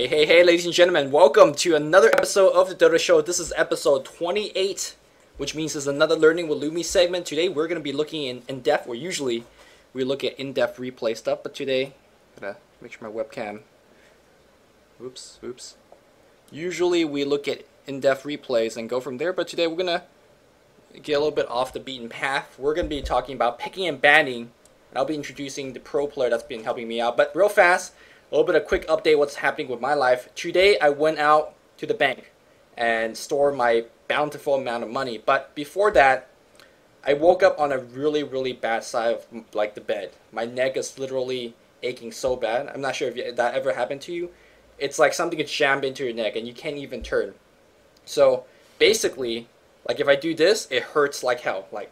Hey, ladies and gentlemen, welcome to another episode of the Dota Show. This is episode 28, which means it's another Learning with Lumi segment. Today we're going to be looking in depth, or usually we look at in-depth replay stuff, but today, gotta make sure my webcam, oops. Usually we look at in-depth replays and go from there, but today we're going to get a little bit off the beaten path. We're going to be talking about picking and banning, and I'll be introducing the pro player that's been helping me out. But real fast, a little bit of quick update what's happening with my life. Today I went out to the bank and stored my bountiful amount of money. But before that, I woke up on a really bad side of like the bed. My neck is literally aching so bad. I'm not sure if that ever happened to you. It's like something gets jammed into your neck and you can't even turn. So basically, like if I do this, it hurts like hell. Like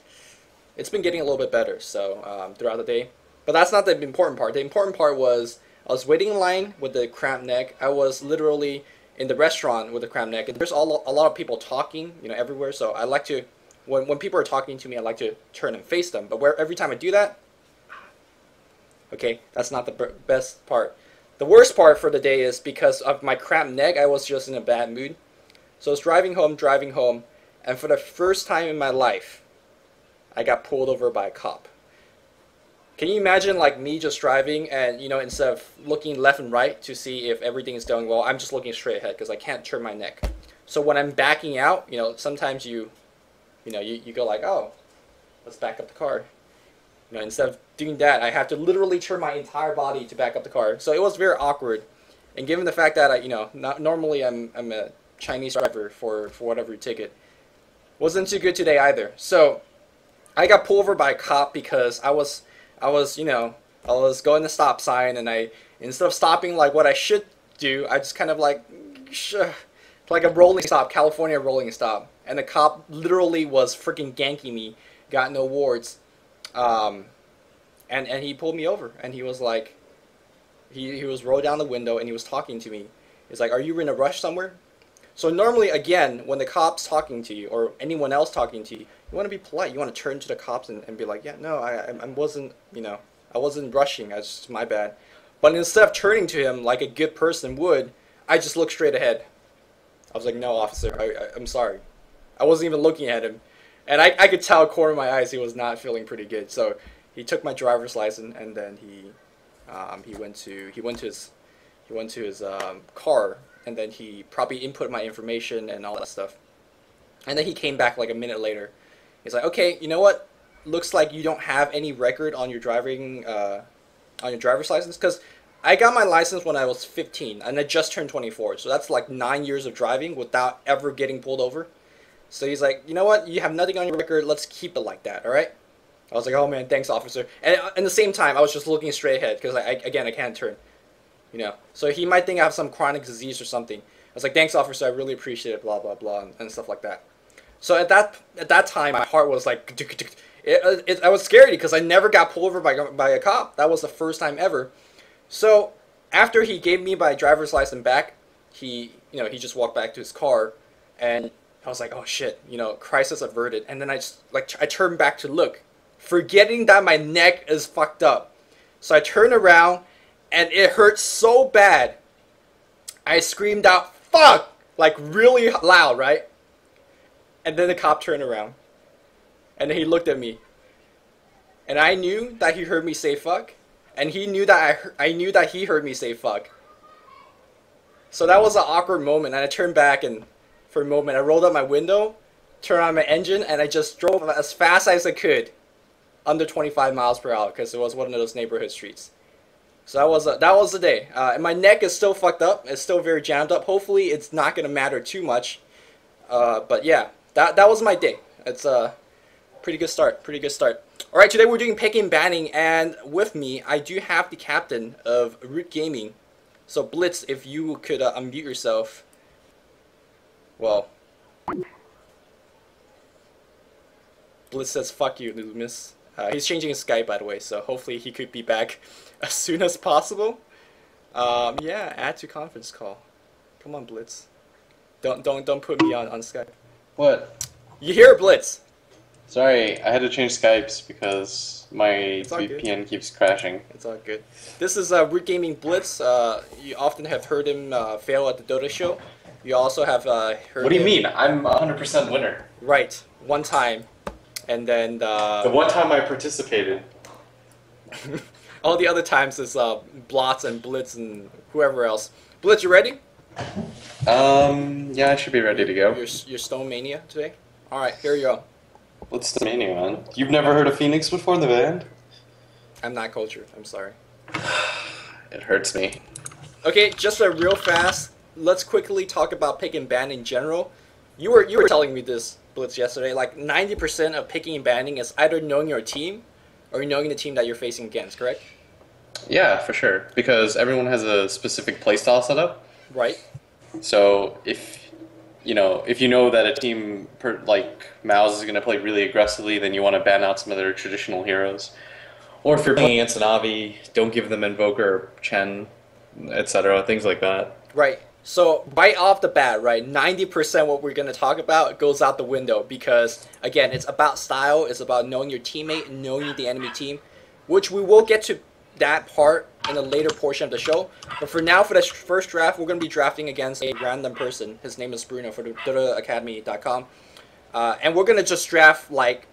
it's been getting a little bit better throughout the day. But that's not the important part. The important part was I was waiting in line with the cramped neck. I was literally in the restaurant with the cramped neck. And there's a lot of people talking, everywhere. So I like to, when people are talking to me, I like to turn and face them. But every time I do that, okay, that's not the best part. The worst part for the day is because of my cramped neck, I was just in a bad mood. So I was driving home, and for the first time in my life, I got pulled over by a cop. Can you imagine like me just driving and, instead of looking left and right to see if everything is going well, I'm just looking straight ahead because I can't turn my neck. So when I'm backing out, sometimes you go like, oh, let's back up the car. Instead of doing that, I have to literally turn my entire body to back up the car. So it was very awkward. And given the fact that normally I'm a Chinese driver for whatever ticket, wasn't too good today either. So I got pulled over by a cop because I was going the stop sign, and instead of stopping like what I should do, I just kind of like a rolling stop, California rolling stop, and the cop literally was freaking ganking me, got no wards, and he pulled me over, and he was like, he was rolled down the window, and he was talking to me. He's like, "Are you in a rush somewhere?" So normally, again, when the cop's talking to you, or anyone else talking to you, you want to be polite. You want to turn to the cops and be like, yeah, no, I wasn't, I wasn't rushing. I was just my bad. But instead of turning to him like a good person would, I just looked straight ahead. I was like, no, officer, I'm sorry. I wasn't even looking at him. And I could tell corner of my eyes he was not feeling pretty good. So he took my driver's license, and then he went to his car. And then he probably input my information and all that stuff. And then he came back like a minute later. He's like, okay, you know what? Looks like you don't have any record on your driving, on your driver's license. Because I got my license when I was 15, and I just turned 24. So that's like 9 years of driving without ever getting pulled over. So he's like, you know what? You have nothing on your record. Let's keep it like that, all right? I was like, oh man, thanks, officer. And at the same time, I was just looking straight ahead because I can't turn. So he might think I have some chronic disease or something. I was like, thanks, officer, I really appreciate it, blah, blah, blah, and stuff like that. So at that time, my heart was like, I was scared because I never got pulled over by a cop. That was the first time ever. So after he gave me my driver's license back, he just walked back to his car, and I was like, oh shit, crisis averted. And then I turned back to look, forgetting that my neck is fucked up. So I turned around, and it hurt so bad, I screamed out, fuck, like really loud, right? And then the cop turned around, and then he looked at me, and I knew that he heard me say fuck, and he knew that I knew that he heard me say fuck. So that was an awkward moment, and I turned back, and for a moment, I rolled up my window, turned on my engine, and I just drove as fast as I could, under 25 miles per hour, because it was one of those neighborhood streets. So that was the day. And my neck is still fucked up. It's still very jammed up. Hopefully, it's not gonna matter too much. But yeah, that was my day. It's a pretty good start. All right, today we're doing picking and banning, and with me, I do have the captain of Root Gaming. So Blitz, if you could unmute yourself. Well, Blitz says fuck you, Loomis. He's changing his Skype, by the way, so hopefully he could be back as soon as possible. Yeah, add to conference call. Come on, Blitz. Don't put me on Skype. What? You hear Blitz? Sorry, I had to change Skypes because my It's all good. VPN keeps crashing. It's all good. This is Root Gaming Blitz. You often have heard him fail at the Dota show. You also have heard What do you him... mean? I'm 100% winner. Right, one time. And then... The one time I participated. all the other times is Blots and Blitz and whoever else. Blitz, you ready? Yeah, I should be ready to go. Your Stone Mania today? Alright, here you go. What's the meaning, man? You've never heard of Phoenix before, the band? I'm not cultured, I'm sorry. It hurts me. Okay, just real fast, let's quickly talk about pick and ban in general. You were telling me this, Blitz, yesterday. Like 90% of picking and banning is either knowing your team or knowing the team that you're facing against, correct? Yeah, for sure. Because everyone has a specific playstyle setup. Right. So if you know that a team like Mouse is going to play really aggressively, then you want to ban out some of their traditional heroes. Or if you're playing against an Avi, don't give them Invoker, Chen, etc. Things like that. Right. So right off the bat, right, 90% what we're going to talk about goes out the window because, again, it's about style, it's about knowing your teammate, knowing the enemy team, which we will get to that part in a later portion of the show. But for now, for this first draft, we're going to be drafting against a random person. His name is Bruno for the DotaAcademy.com. And we're going to just draft like,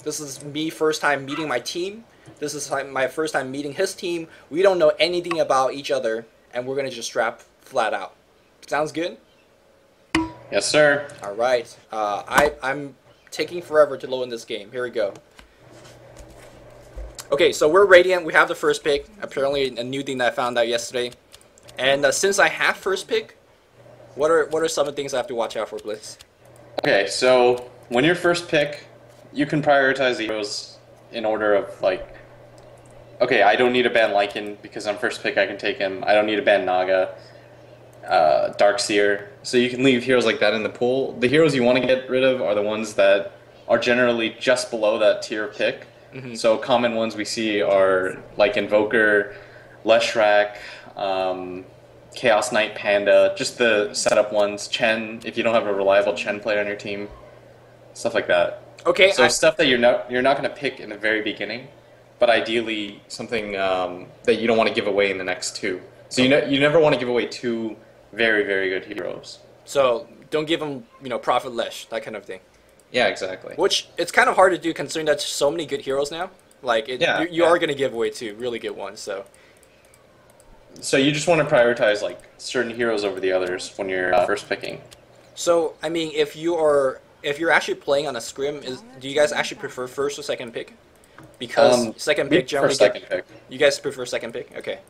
this is me first time meeting my team. This is my first time meeting his team. We don't know anything about each other, and we're going to just draft flat out. Sounds good? Yes, sir. All right. I'm taking forever to load in this game. Here we go. Okay, so we're Radiant. We have the first pick. Apparently a new thing that I found out yesterday. And since I have first pick, what are some of the things I have to watch out for, Blitz? Okay, so when you're first pick, you can prioritize the heroes in order of like, okay, I don't need to ban Lycan because I'm first pick, I can take him. I don't need to ban Naga, Darkseer. So you can leave heroes like that in the pool. The heroes you want to get rid of are the ones that are generally just below that tier pick. Mm-hmm. So common ones we see are like Invoker, Leshrac, Chaos Knight, Panda, just the setup ones. Chen, if you don't have a reliable Chen player on your team, stuff like that. Okay. So stuff that you're not going to pick in the very beginning, but ideally something that you don't want to give away in the next two. So you never want to give away two very, very good heroes. So don't give them Prophet Lesh, that kind of thing. Yeah, exactly. Which it's kind of hard to do considering there's so many good heroes now. Like you are going to give away two really good ones. So you just want to prioritize like certain heroes over the others when you're first picking. So I mean, if you're actually playing on a scrim, do you guys actually prefer first or second pick? Because second pick generally pick. You guys prefer second pick? Okay.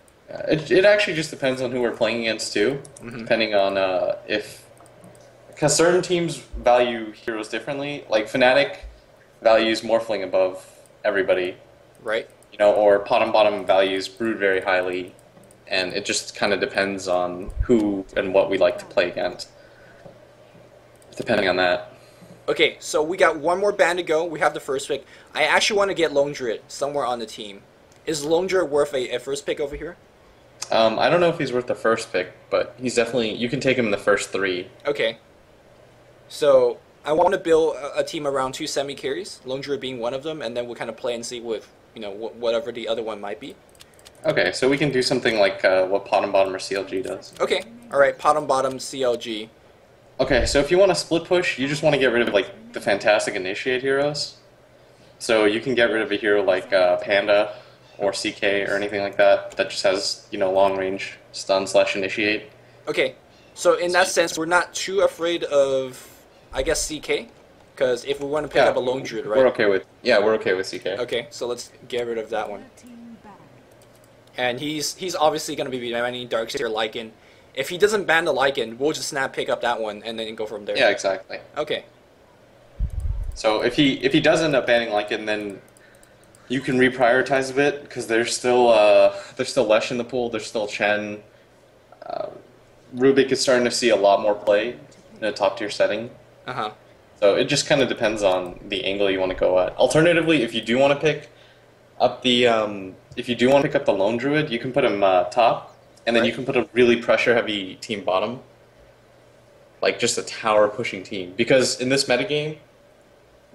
It actually just depends on who we're playing against too, depending on because certain teams value heroes differently. Like Fnatic values Morphling above everybody, right? Or Bottom values Brood very highly, and it just kind of depends on who and what we like to play against, depending on that. Okay, so we got one more band to go. We have the first pick. I actually want to get Lone Druid somewhere on the team. Is Lone Druid worth a first pick over here? I don't know if he's worth the first pick, but he's definitely... You can take him in the first three. Okay. So, I want to build a team around two semi-carries, Lone Druid being one of them, and then we'll kind of play and see with, whatever the other one might be. Okay, so we can do something like what Bottom or CLG does. Okay, alright, Bottom, CLG. Okay, so if you want to split push, you just want to get rid of like the fantastic initiate heroes. So you can get rid of a hero like Panda or CK or anything like that just has long range stun / initiate. Okay, so in that sense, we're not too afraid of, I guess, CK, because if we want to pick up a Lone Druid, right? We're okay with CK. Okay, so let's get rid of that one. And he's obviously going to be banning Darkseer Lycan. If he doesn't ban the Lycan, we'll just pick up that one and then go from there. Yeah, exactly. Okay. So if he does end up banning Lycan, then you can reprioritize a bit because there's still Lesh in the pool. There's still Chen. Rubik is starting to see a lot more play in a top tier setting. So it just kind of depends on the angle you want to go at. Alternatively, if you do want to pick up the Lone Druid, you can put him top, and then you can put a really pressure heavy team bottom, like just a tower pushing team. Because in this metagame,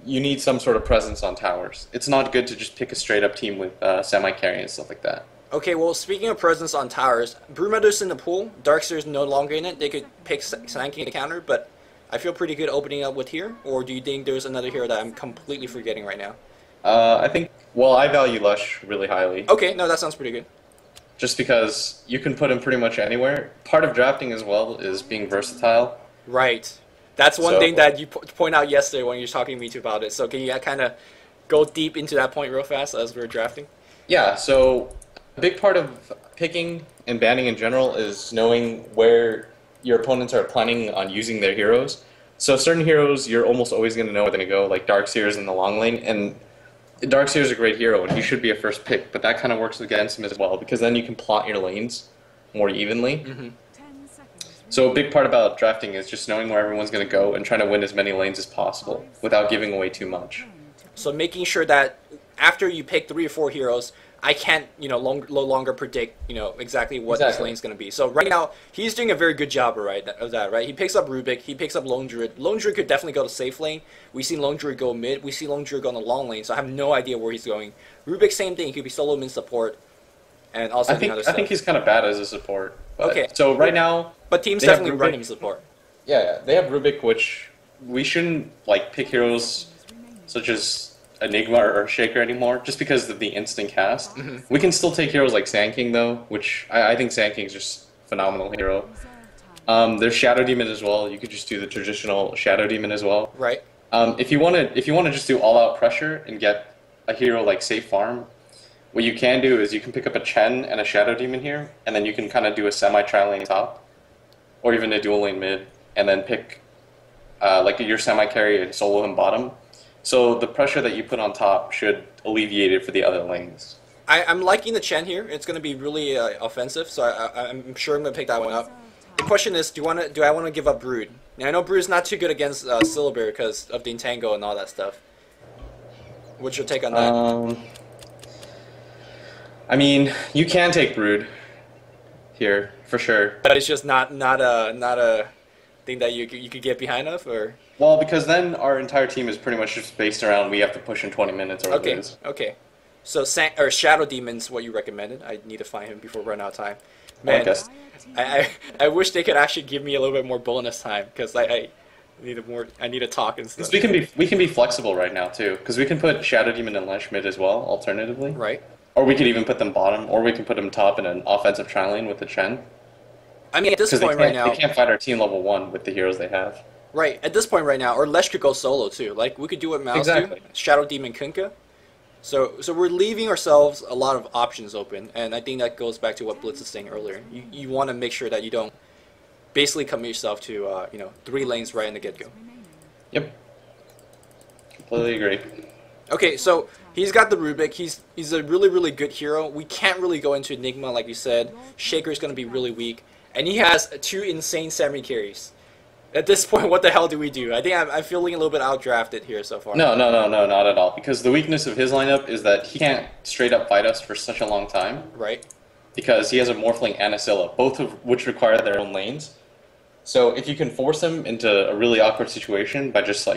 you need some sort of presence on towers. It's not good to just pick a straight up team with semi-carry and stuff like that. Okay, well, speaking of presence on towers, Brewmeadows in the pool, Darkseer's no longer in it. They could pick Sand King to counter, but I feel pretty good opening up with here. Or do you think there's another hero that I'm completely forgetting right now? I think, well, I value Lush really highly. Okay, no, that sounds pretty good. Just because you can put him pretty much anywhere. Part of drafting as well is being versatile. Right. That's one thing that you point out yesterday when you were talking to me about it. So can you kind of go deep into that point real fast as we were drafting? Yeah, so a big part of picking and banning in general is knowing where your opponents are planning on using their heroes. So certain heroes, you're almost always going to know where they're going to go, like Darkseer's in the long lane, and Darkseer's a great hero, and he should be a first pick, but that kind of works against him as well, because then you can plot your lanes more evenly. Mm-hmm. So a big part about drafting is just knowing where everyone's going to go and trying to win as many lanes as possible without giving away too much. So making sure that after you pick 3 or 4 heroes, I can't, no longer predict, exactly what this lane's going to be. So right now, he's doing a very good job of that, right? He picks up Rubik, he picks up Lone Druid. Lone Druid could definitely go to safe lane. We've seen Lone Druid go mid, we see Lone Druid go on the long lane, so I have no idea where he's going. Rubik, same thing, he could be solo mid support, and also I think he's kind of bad as a support. But, okay. So right now... But teams definitely run him support. Yeah, they have Rubik, which we shouldn't pick heroes such as Enigma or Shaker anymore, just because of the instant cast. Mm-hmm. We can still take heroes like Sand King though, which I think Sand King is just a phenomenal hero. There's Shadow Demon as well. You could just do the traditional Shadow Demon as well. Right. If you want to just do all out pressure and get a hero like Safe Farm, what you can do is you can pick up a Chen and a Shadow Demon here, and then you can kind of do a semi-tri lane top, or even a dual lane mid, and then pick your semi-carry and solo him bottom. So the pressure that you put on top should alleviate it for the other lanes. I'm liking the Chen here. It's going to be really offensive, so I'm sure I'm going to pick that one up. The question is, do I want to give up Brood? Now, I know Brood's not too good against Syllaber because of the Entangle and all that stuff. What's your take on that? I mean, you can take Brood here for sure, but it's just not a thing that you could get behind of, or. Well, because then our entire team is pretty much just based around we have to push in 20 minutes or whatever it is. Okay. So Shadow Demon's what you recommended. I need to find him before we run out of time. Man, I wish they could actually give me a little bit more bonus time because I need to talk and stuff. We can be flexible right now too, because we can put Shadow Demon and Lesh mid as well, alternatively. Right. Or we could even put them bottom, or we can put them top in an offensive tri-lane with the Chen. I mean, at this point right now, they can't fight our team level 1 with the heroes they have. Right, at this point right now, or Lesh could go solo too. Like, we could do what Mouse do, Shadow Demon Kunkka. So we're leaving ourselves a lot of options open, and I think that goes back to what Blitz was saying earlier. You want to make sure that you don't basically commit yourself to 3 lanes right in the get-go. Yep. Completely agree. Okay, so he's got the Rubik. He's a really, really good hero. We can't really go into Enigma, like you said. Shaker's going to be really weak. And he has 2 insane semi-carries. At this point, what the hell do we do? I think I'm feeling a little bit outdrafted here so far. No, not at all. Because the weakness of his lineup is that he can't straight up fight us for such a long time. Right. Because he has a Morphling and a Scylla, both of which require their own lanes. So if you can force him into a really awkward situation by just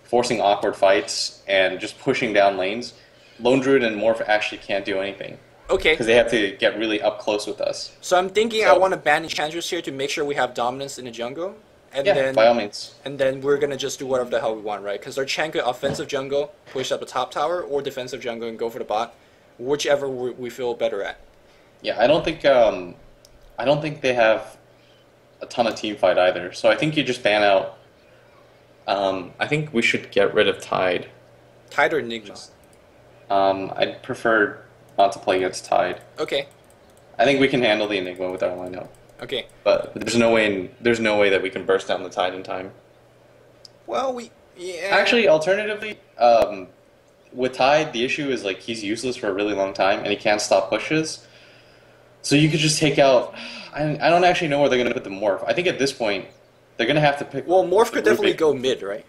forcing awkward fights and just pushing down lanes, Lone Druid and Morph actually can't do anything. Okay. Because they have to get really up close with us. So I'm thinking I want to ban Enchantress here to make sure we have dominance in the jungle. And then, by all means. And then we're going to just do whatever the hell we want, right? Because our Chen could offensive jungle, push up the top tower, or defensive jungle and go for the bot, whichever we feel better at. Yeah, I don't think they have a ton of team fight either. So I think you just ban out. I think we should get rid of Tide. Tide or Enigma? I'd prefer not to play against Tide. Okay. I think we can handle the Enigma with our lineup. Okay. But there's no way that we can burst down the Tide in time. Well, Actually, alternatively, with Tide, the issue is he's useless for a really long time and he can't stop pushes. So you could just take out. I don't actually know where they're going to put the Morph. I think at this point they're going to have to pick. Well, Morph could definitely go mid, right?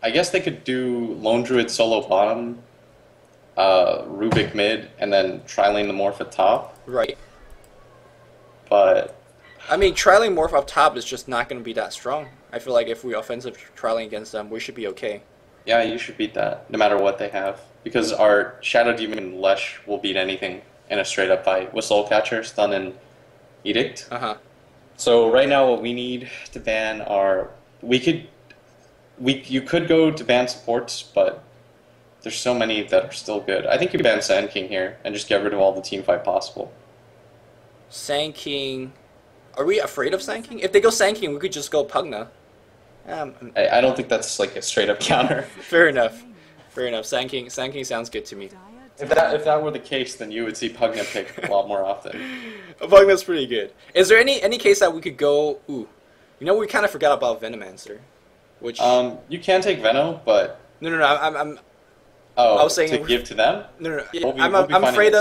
I guess they could do Lone Druid solo bottom, Rubik mid, and then tri-lane the Morph at top. Right. But I mean, tri-lane Morph up top is just not going to be that strong. I feel like if we offensive tri-lane against them, we should be okay. Yeah, you should beat that, no matter what they have. Because our Shadow Demon Lesh will beat anything in a straight-up fight with Soul Catcher, Stun, and Edict. Uh-huh. So right now what we need to ban are... You could go to ban supports, but there's so many that are still good. I think you ban Sand King here and just get rid of all the team fight possible. Sand King... Are we afraid of Sand King? If they go Sand King, we could just go Pugna. I don't think that's like a straight-up counter. Fair enough. Fair enough. Sand King sounds good to me. If that were the case, then you would see Pugna pick a lot more often. Pugna's pretty good. Is there any case that we could go... Ooh. You know, we kind of forgot about Venomancer. Which... You can take Veno, but... No, I'm... Oh, I was saying, to give to them? No. I'm afraid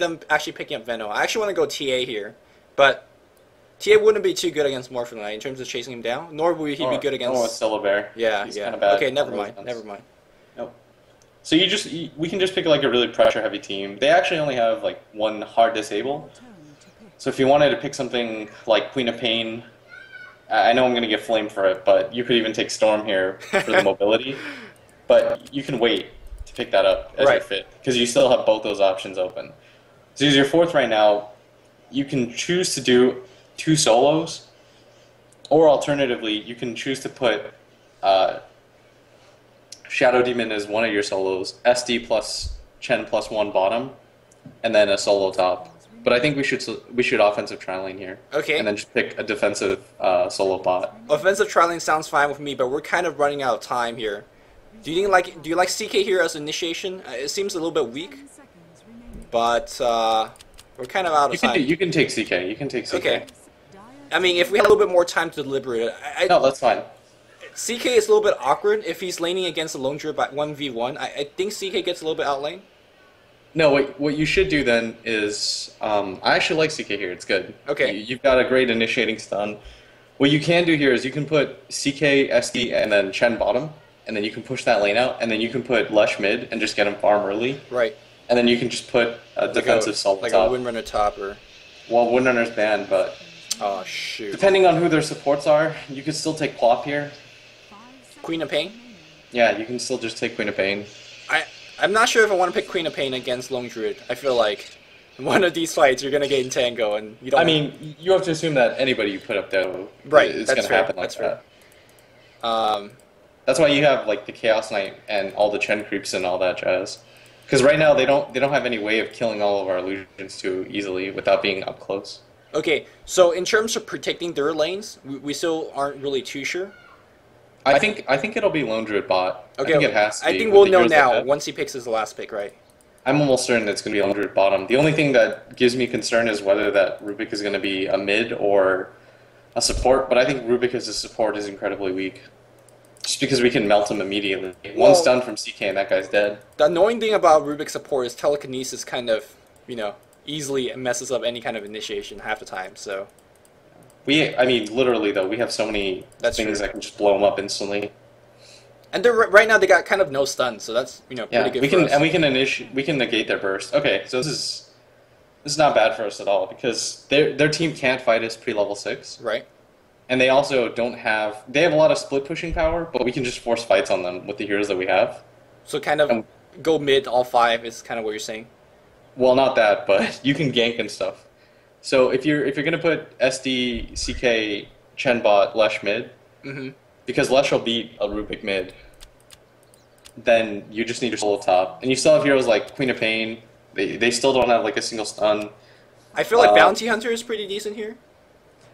I'm actually picking up Veno. I actually want to go TA here, but TA wouldn't be too good against Morphin in terms of chasing him down, nor would he be good against... Oh, Syllabear. Yeah. He's kind of bad. Okay, never mind. Nope. So we can just pick like a really pressure-heavy team. They actually only have like one hard disable. So if you wanted to pick something like Queen of Pain, I know I'm going to get flamed for it, but you could even take Storm here for the mobility. But you can wait to pick that up as your fit, because you still have both those options open. So as your fourth right now, you can choose to do 2 solos, or alternatively, you can choose to put Shadow Demon as one of your solos, SD plus Chen plus 1 bottom, and then a solo top. But I think we should offensive tri-lane here. Okay. And then just pick a defensive solo bot. Offensive tri-lane sounds fine with me, but we're kind of running out of time here. Do you like CK here as initiation? It seems a little bit weak, but we're kind of out of time. You can take CK. You can take CK. Okay. I mean, if we had a little bit more time to deliberate it, no, that's fine. CK is a little bit awkward if he's laning against a lone druid by 1v1. I think CK gets a little bit outlaned. No, what you should do then is, I actually like CK here. It's good. Okay. You've got a great initiating stun. What you can do here is you can put CK, SD, and then Chen bottom, and then you can push that lane out, and then you can put Lesh mid and just get him farm early. Right. And then you can just put a defensive solo like top. Like a Windrunner top or... Well, Windrunner's banned, but... Oh, shoot. Depending on who their supports are, you can still take Plop here. Queen of Pain? Yeah, you can still just take Queen of Pain. I'm not sure if I want to pick Queen of Pain against Lone Druid. I feel like in one of these fights you're going to get in tango and you don't... I mean, you have to assume that anybody you put up there is going to happen like that. That's why you have like the Chaos Knight and all the Chen creeps and all that jazz. Because right now they don't have any way of killing all of our illusions too easily without being up close. Okay, so in terms of protecting their lanes, we still aren't really too sure. I think it'll be Lone Druid bot. Okay, I think it has to be. I think we'll know now once he picks his last pick, right? I'm almost certain it's going to be Lone Druid bottom. The only thing that gives me concern is whether that Rubik is going to be a mid or a support, but I think Rubik as a support is incredibly weak. Just because we can melt him immediately. One stun from CK and that guy's dead. The annoying thing about Rubik's support is telekinesis kind of, easily messes up any kind of initiation half the time, so... I mean, literally though, we have so many things that can just blow them up instantly. And they're right now they got kind of no stun, so that's pretty good for us. And we can negate their burst. Okay, so this is not bad for us at all because their team can't fight us pre-level 6. Right. And they also they have a lot of split pushing power, but we can just force fights on them with the heroes that we have. So kind of go mid all 5 is kind of what you're saying. Well, not that, but you can gank and stuff. So if you're gonna put SD, CK, Chen bot, Lesh mid, because Lesh will beat a Rubik mid, then you just need your solo top, and you still have heroes like Queen of Pain. They still don't have like a single stun. I feel like Bounty Hunter is pretty decent here.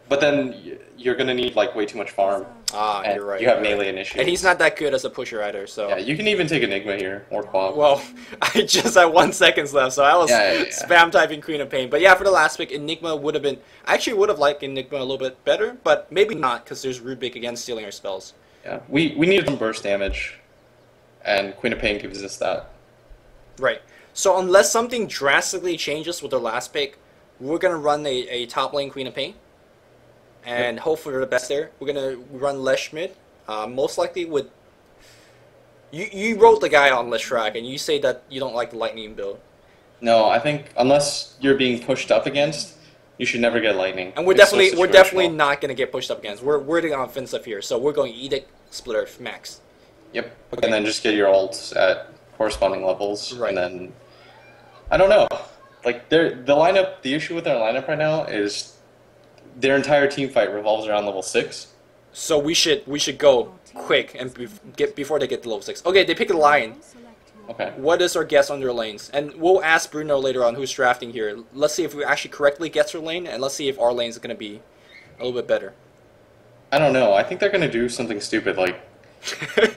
But then you're gonna need like way too much farm. And you're right. You have melee initiative. And he's not that good as a pusher either, so... Yeah, you can even take Enigma here, or Quab. Well, I just had 1 second left, so I was spam typing Queen of Pain. But yeah, for the last pick, Enigma would have been... I actually would have liked Enigma a little bit better, but maybe not, because there's Rubik against stealing our spells. Yeah, we needed some burst damage, and Queen of Pain gives us that. Right. So unless something drastically changes with their last pick, we're going to run a top lane Queen of Pain. And hopefully we're the best there. We're going to run Lesh mid. Most likely with... You wrote the guy on Leshrac, and you say that you don't like the Lightning build. No, I think unless you're being pushed up against, you should never get Lightning. And we're definitely not going to get pushed up against. We're the offensive here, so we're going Edict Splitter max. Yep. Okay. And then just get your ults at corresponding levels. Right. And then, I don't know. Like, the issue with our lineup right now is their entire team fight revolves around level 6. So we should go quick and before they get to level 6. Okay, they pick a Lion. Okay. What is our guess on their lanes? And we'll ask Bruno later on who's drafting here. Let's see if we actually correctly guess their lane, and let's see if our lane is going to be a little bit better. I don't know. I think they're going to do something stupid like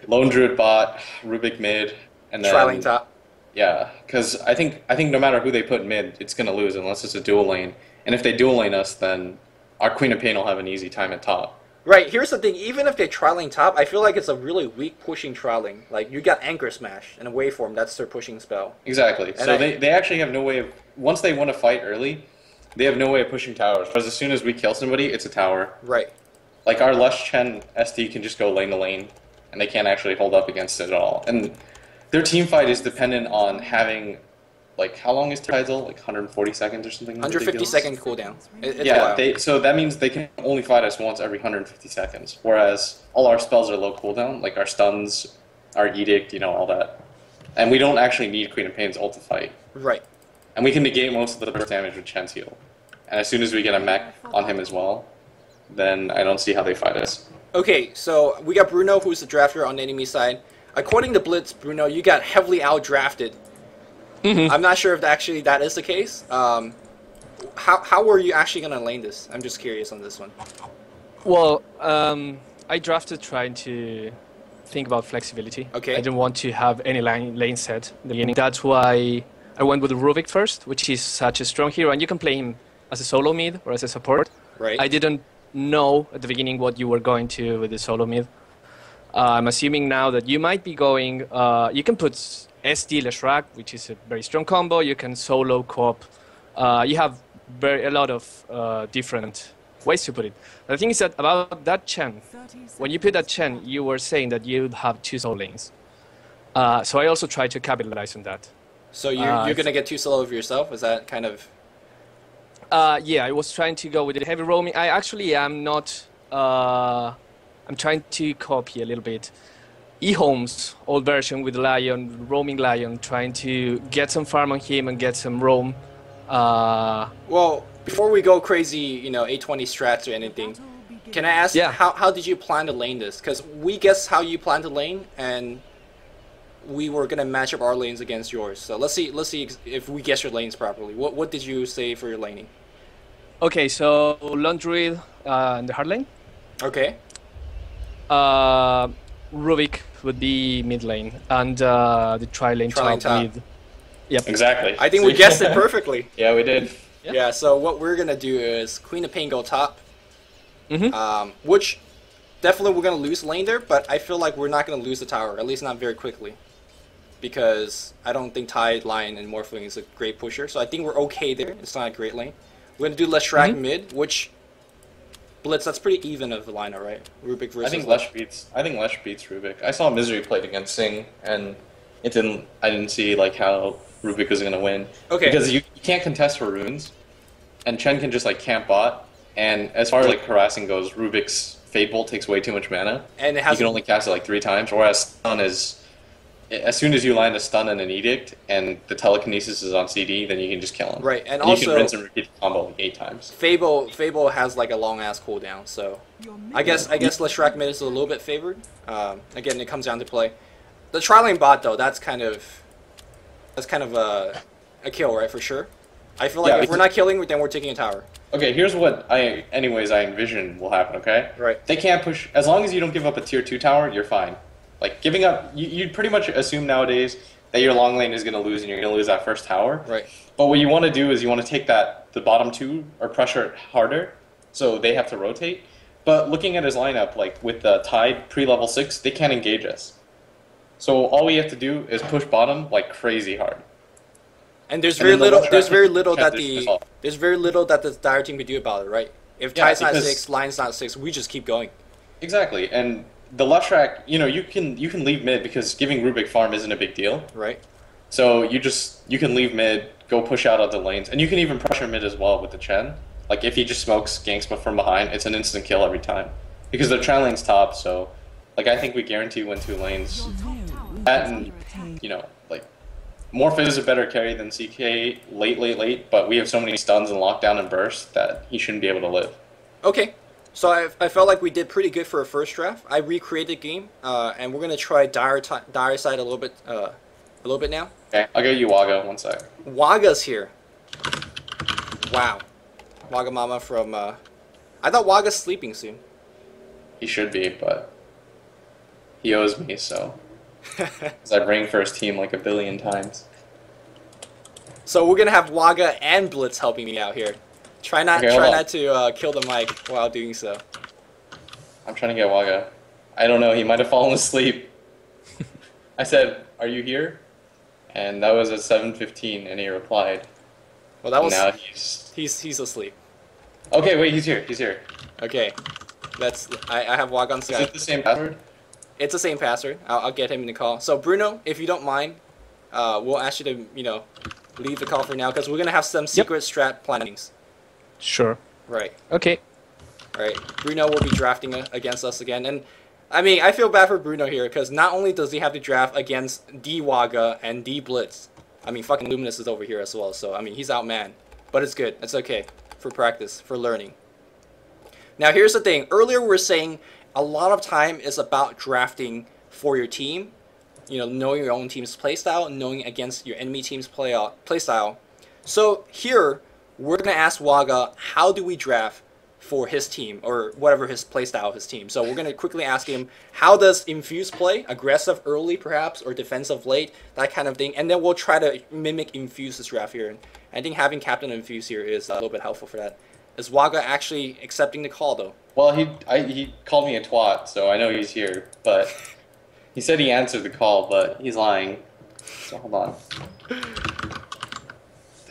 Lone Druid bot, Rubik mid, and then... Tri-lane top. Yeah, because I think no matter who they put mid, it's going to lose unless it's a dual lane. And if they dual lane us, then our Queen of Pain will have an easy time at top. Right, here's the thing. Even if they tri-lane top, I feel like it's a really weak pushing tri-lane. Like, you got Anchor Smash and a waveform. That's their pushing spell. Exactly. So they actually have no way of... Once they want to fight early, they have no way of pushing towers. Because as soon as we kill somebody, it's a tower. Right. Like, our Lush Chen SD can just go lane to lane, and they can't actually hold up against it at all. And their team fight is dependent on having... Like, how long is Tidal? Like 140 seconds or something? 150-second cooldown. It's yeah, so that means they can only fight us once every 150 seconds. Whereas all our spells are low cooldown, like our stuns, our Edict, all that. And we don't actually need Queen of Pain's ult to fight. Right. And we can negate most of the burst damage with Chen's heal. And as soon as we get a mech on him as well, then I don't see how they fight us. Okay, so we got Bruno, who's the drafter on the enemy side. According to Blitz, Bruno, you got heavily outdrafted. I'm not sure if actually that is the case. How were you actually going to lane this? I'm just curious on this one. Well, I drafted trying to think about flexibility. Okay. I didn't want to have any lane set in the beginning. That's why I went with Rubik first, which is such a strong hero, and you can play him as a solo mid or as a support. Right. I didn't know at the beginning what you were going to with the solo mid. I'm assuming now that you might be going... you can put SD Leshrac, which is a very strong combo. You can solo co-op. You have a lot of different ways to put it. The thing is that about that Chen, when you put that Chen, you were saying that you would have 2 solo lanes. So I also tried to capitalize on that. So you're going to get 2 solo of yourself? Is that kind of... Yeah, I was trying to go with the heavy roaming. I actually am not... I'm trying to copy a little bit eHome's old version with Lion, roaming Lion, trying to get some farm on him and get some roam. Well, before we go crazy, A20 strats or anything, can I ask how did you plan to lane this? Because we guessed how you plan to lane, and we were gonna match up our lanes against yours. So let's see if we guess your lanes properly. What did you say for your laning? Okay, so Lone Druid in the hard lane. Okay. Rubik would be mid lane, and the tri-lane top mid. Yep. Exactly. I think we guessed it perfectly. Yeah, we did. Yeah, so what we're going to do is Queen of Pain go top, which definitely we're going to lose lane there, but I feel like we're not going to lose the tower, at least not very quickly, because I don't think Tide, Lion, and Morphling is a great pusher, so I think we're okay there. It's not a great lane. We're going to do Leshrac mid, which... Blitz, that's pretty even of the lineup, right? Rubik versus... I think Lesh beats Rubik. I saw Misery played against Sing, and I didn't see how Rubik was gonna win. Okay. Because you can't contest for runes, and Chen can just camp bot. And as far as harassing goes, Rubik's Fade Bolt takes way too much mana. And it has... You can only cast it 3 times, whereas Stun is... As soon as you line a Stun and an Edict, and the Telekinesis is on CD, then you can just kill him. Right, and also... You can also... rinse and repeat the combo 8 times. Fable has a long-ass cooldown, so... I guess Leshrac mid is a little bit favored. Again, it comes down to play. The tri-lane bot, though, that's kind of a kill, right, for sure? I feel like if we're not killing, then we're taking a tower. Okay, here's what I envision will happen, okay? Right. They can't push... As long as you don't give up a tier 2 tower, you're fine. Giving up... You'd pretty much assume nowadays that your long lane is going to lose and you're going to lose that first tower. Right. But what you want to do is you want to take the bottom 2 or pressure it harder, so they have to rotate. But looking at his lineup, with the Tide pre-level 6, they can't engage us. So all we have to do is push bottom crazy hard. And there's very little that the dire team can do about it, right? If Tide's not 6, Lion's not 6, we just keep going. Exactly, and the Leshrac, you can leave mid because giving Rubik farm isn't a big deal. Right. So you can leave mid, go push out of the lanes, and you can even pressure mid as well with the Chen. If he just smokes ganks from behind, it's an instant kill every time. Because their Chen lane's top, so Like, I think we guarantee win 2 lanes. That and, you know, like, Morph is a better carry than CK late, but we have so many stuns and lockdown and burst that he shouldn't be able to live. Okay. So I felt like we did pretty good for a first draft. I recreated the game, and we're gonna try dire side a little bit now. Okay, I'll get you Waga 1 sec. Waga's here. Wow, Waga Mama from. I thought Waga's sleeping soon. He should be, but he owes me, so. Because I've ring first team like a billion times. So we're gonna have Waga and Blitz helping me out here. Try not to kill the mic while doing so. I'm trying to get Waga. I don't know. He might have fallen asleep. I said, "Are you here?" And that was at 7:15, and he replied. Well, that was. Now he's asleep. Okay, wait. He's here. He's here. Okay, I have Waga on Skype. Is it the same password? It's the same password. I'll get him in the call. So Bruno, if you don't mind, we'll ask you to leave the call for now because we're gonna have some secret strat plannings. Sure. Right. Okay. All right. Bruno will be drafting against us again, and I mean I feel bad for Bruno here because not only does he have to draft against D Waga and D Blitz, I mean fucking Luminous is over here as well. So I mean he's outmanned, but it's good. It's okay for practice, for learning. Now here's the thing. Earlier we were saying a lot of time is about drafting for your team. You know, knowing your own team's playstyle, knowing against your enemy team's playstyle. So here we're gonna ask Waga, how do we draft for his team or whatever his playstyle of his team? So we're gonna quickly ask him, how does Infuse play? Aggressive early perhaps, or defensive late, that kind of thing. And then we'll try to mimic Infuse's draft here. And I think having Captain Infuse here is a little bit helpful for that. Is Waga actually accepting the call though? Well, he called me a twat, so I know he's here. But he said he answered the call, but he's lying. So hold on.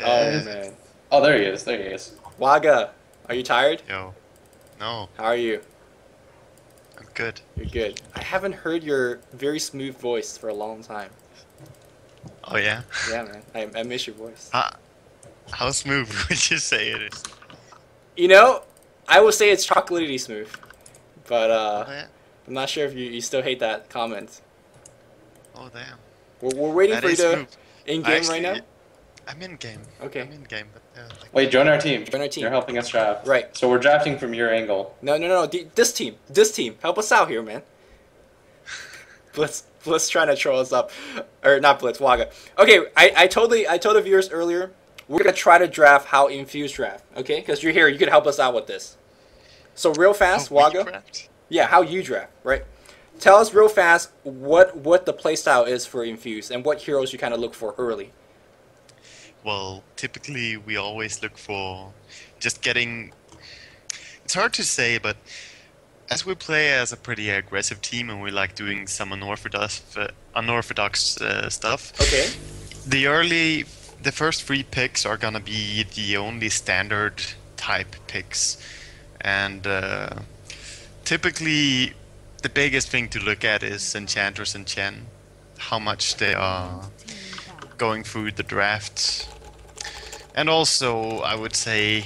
Oh man. Oh, there he is. There he is. Waga, are you tired? Yo. No, How are you? I'm good. You're good. I haven't heard your very smooth voice for a long time. Oh yeah? Yeah, man. I miss your voice. How smooth would you say it is? You know, I would say it's chocolatey smooth. But Oh yeah? I'm not sure if you still hate that comment. Oh damn. We're waiting That for you is to smooth. in-game right now? I'm in game. Okay. I'm in game, but Wait, join our team. Join our team. You're helping us draft. Right. So we're drafting from your angle. No. This team. Help us out here, man. Blitz trying to troll us up. Or not Blitz, Waga. Okay, I told the viewers earlier, we're going to try to draft how Infuse draft, okay? Because you're here, you can help us out with this. So real fast, Waga. draft? Yeah, how you draft, right? Tell us real fast what the playstyle is for Infuse and what heroes you kind of look for early. Well, typically we always look for just getting... It's hard to say, but as we play as a pretty aggressive team and we like doing some unorthodox stuff, Okay. The first 3 picks are gonna be the only standard type picks, and typically the biggest thing to look at is Enchantress and Chen, how much they are going through the draft. And also, I would say,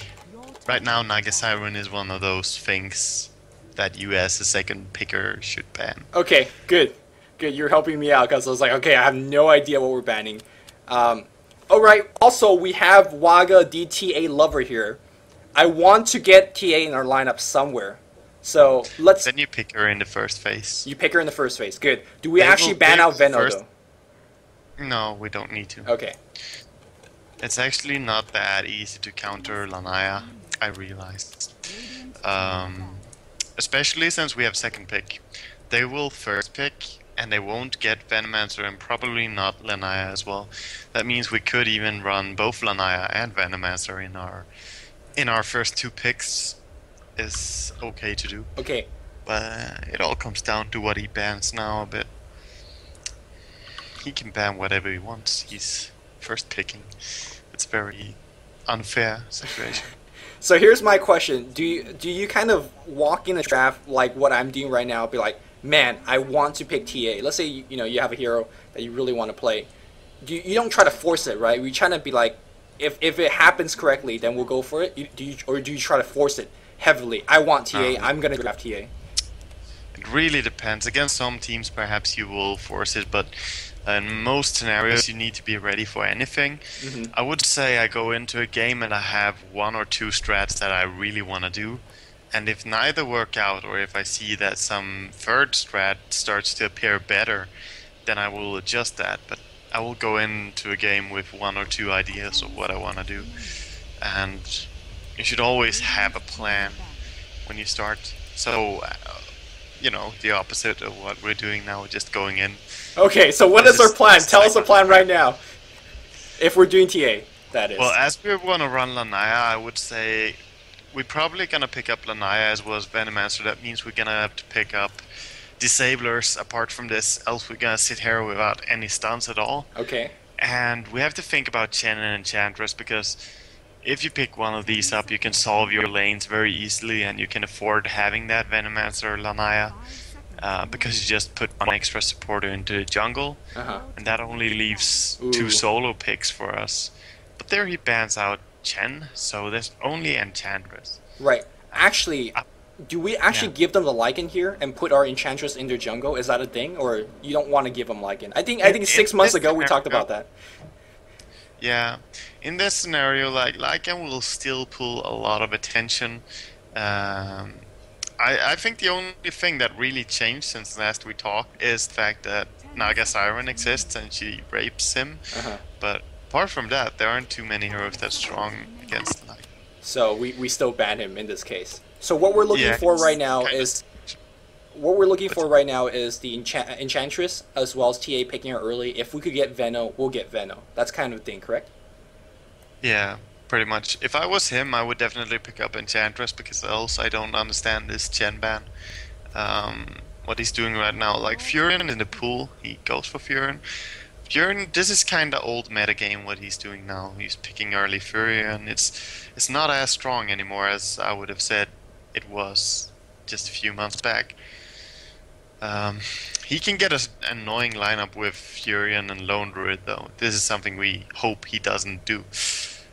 right now Naga Siren is one of those things that you as a second picker should ban. Okay, good. You're helping me out because I was like, okay, I have no idea what we're banning. All right. Also, we have Waga DTA Lover here. I want to get TA in our lineup somewhere. So let's. Then you pick her in the first phase. You pick her in the first phase. Good. Do we They actually will ban pick out Venno first- though? No, we don't need to. Okay. It's actually not that easy to counter Lanaya, I realized. Especially since we have second pick. They will first pick, and they won't get Venomancer and probably not Lanaya as well. That means we could even run both Lanaya and Venomancer in our first 2 picks. Is okay to do. Okay. But it all comes down to what he bans now a bit. He can ban whatever he wants. He's first picking. It's very unfair situation. So here's my question: Do you kind of walk in a draft like what I'm doing right now? Be like, man, I want to pick TA. Let's say you have a hero that you really want to play. You don't try to force it, right? You try to be like, if it happens correctly, then we'll go for it. Do you try to force it heavily? I want TA. I'm gonna draft TA. It really depends. Against some teams, perhaps you will force it, but in most scenarios, you need to be ready for anything. I would say I go into a game and I have one or two strats that I really want to do. And if neither work out, or if I see that some third strat starts to appear better, then I will adjust that. But I will go into a game with one or two ideas of what I want to do. And you should always have a plan when you start. So, the opposite of what we're doing now, just going in. Okay, so what is our plan? Tell us the plan right now. If we're doing TA, that is. Well, as we want to run Lanaya, I would say we're probably going to pick up Lanaya as well as Venomancer. That means we're going to have to pick up Disablers apart from this, else we're going to sit here without any stuns at all. Okay. And we have to think about Chen and Enchantress, because if you pick one of these up, you can solve your lanes very easily, and you can afford having that Venomancer or Lanaya, because you just put one extra supporter into the jungle, and that only leaves two solo picks for us. But there he bans out Chen, so there's only Enchantress. Right. Actually, do we actually give them the Lycan here and put our Enchantress in their jungle? Is that a thing, or you don't want to give them Lycan? I think 6 months ago we talked about that. Yeah, in this scenario, Lycan will still pull a lot of attention. I think the only thing that really changed since last we talked is the fact that Naga Siren exists and she rapes him. But apart from that, there aren't too many heroes that's strong against Lycan. So we still ban him in this case. So what we're looking for right now is the Enchantress as well as TA picking her early. If we could get Veno, we'll get Veno. That's kind of the thing, correct? Yeah, pretty much. If I was him, I would definitely pick up Enchantress, because else I don't understand this Chen ban. What he's doing right now, like Furion in the pool, he goes for Furion. Furion, this is kind of old metagame what he's doing now. He's picking early Furion. It's not as strong anymore as I would have said it was just a few months back. He can get an annoying lineup with Furion and Lone Druid, though. This is something we hope he doesn't do.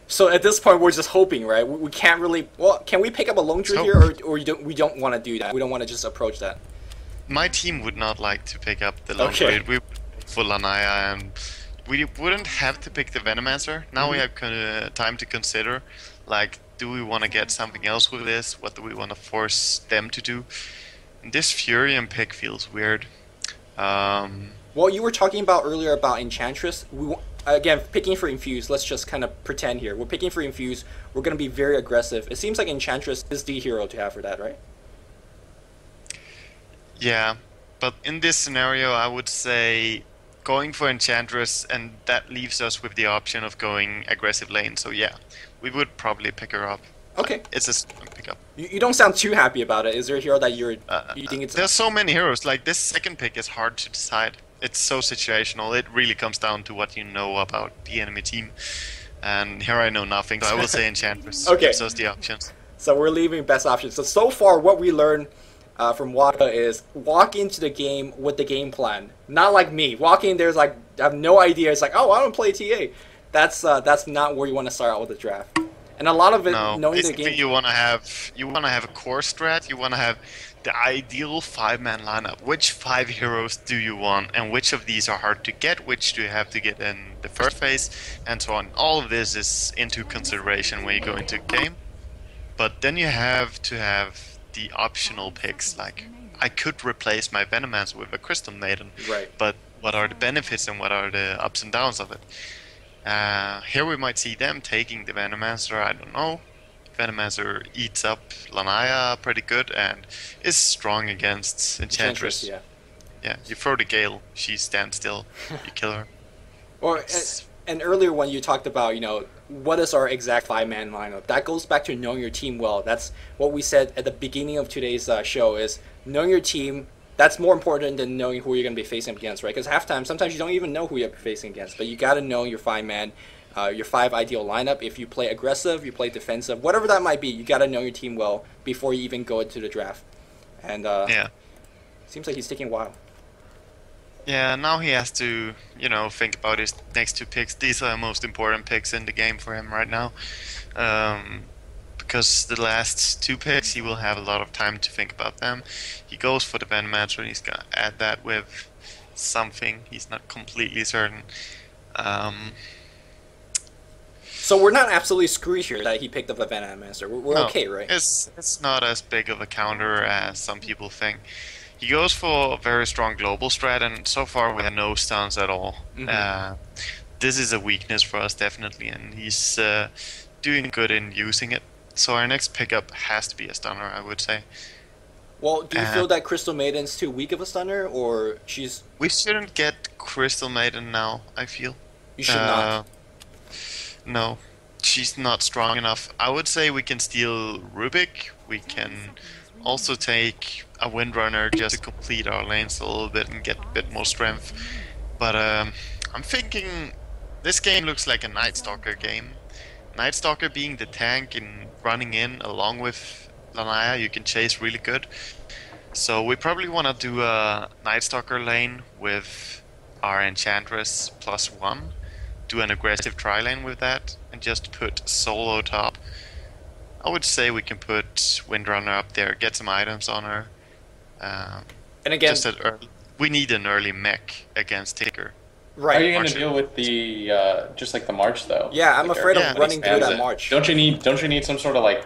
So at this point, we're just hoping, right? We can't really... Well, can we pick up a Lone Druid here, or we don't want to do that? We don't want to just approach that? My team would not like to pick up the Lone Druid. We would for Lanaya, and we wouldn't have to pick the Venomancer. Now we have time to consider, like, do we want to get something else with this? What do we want to force them to do? And this Furion pick feels weird. Well, you were talking about earlier about Enchantress. Again, picking for Infuse, let's just kind of pretend here. We're picking for Infuse. We're going to be very aggressive. It seems like Enchantress is the hero to have for that, right? Yeah, but in this scenario, I would say going for Enchantress, and that leaves us with the option of going aggressive lane. So yeah, we would probably pick her up. Okay. It's a strong pickup. You don't sound too happy about it. Is there a hero that you think it's... There's so many heroes. Like, this second pick is hard to decide. It's so situational. It really comes down to what you know about the enemy team. And here I know nothing, so I will say Enchantress gives us the options. So we're leaving best options. So far, what we learned from Waka is walk into the game with the game plan. Not like me. Walk in there's like, I have no idea. It's like, oh, I don't play TA. That's not where you want to start out with the draft. And a lot of it, knowing the game, you want to have a core strat. You want to have the ideal 5-man lineup. Which 5 heroes do you want, and which of these are hard to get? Which do you have to get in the first phase, and so on. All of this is into consideration when you go into a game. But then you have to have the optional picks. Like, I could replace my Venomancer with a Crystal Maiden. Right. But what are the benefits and what are the ups and downs of it? Here we might see them taking the Venomancer, I don't know. Venomancer eats up Lanaya pretty good and is strong against Enchantress. Yeah, you throw the Gale, she stands still, you kill her. And earlier when you talked about, what is our exact 5-man lineup, that goes back to knowing your team well. That's what we said at the beginning of today's show, is knowing your team. That's more important than knowing who you're going to be facing against, right? Because halftime, sometimes you don't even know who you're facing against. But you got to know your 5-man, your 5 ideal lineup. If you play aggressive, you play defensive, whatever that might be, you got to know your team well before you even go into the draft. And seems like he's taking a while. Yeah, now he has to, think about his next 2 picks. These are the most important picks in the game for him right now. because the last two picks he will have a lot of time to think about them. He goes for the Venom-Mancer and he's gonna add that with something. He's not completely certain. So we're not absolutely screwed here that he picked up a Venom-Mancer. We're No, okay, right? It's not as big of a counter as some people think. He goes for a very strong global strat, and so far we have no stuns at all. This is a weakness for us, definitely, and he's doing good in using it. So our next pickup has to be a stunner, I would say. Well, do you feel that Crystal Maiden's too weak of a stunner, or she's... We shouldn't get Crystal Maiden now, I feel. You should not. No, she's not strong enough. I would say we can steal Rubik. We can also take a Windrunner just to complete our lanes a little bit and get a bit more strength. But I'm thinking this game looks like a Night Stalker game. Night Stalker being the tank and running in along with Lanaya, you can chase really good. So we probably want to do a Night Stalker lane with our Enchantress +1. Do an aggressive tri-lane with that, and just put solo top. I would say we can put Windrunner up there, get some items on her. And again, we need an early mech against Tinker. Right. How are you going to deal with the just like the March though? Yeah, I'm afraid of running through that it. March. Don't you need some sort of like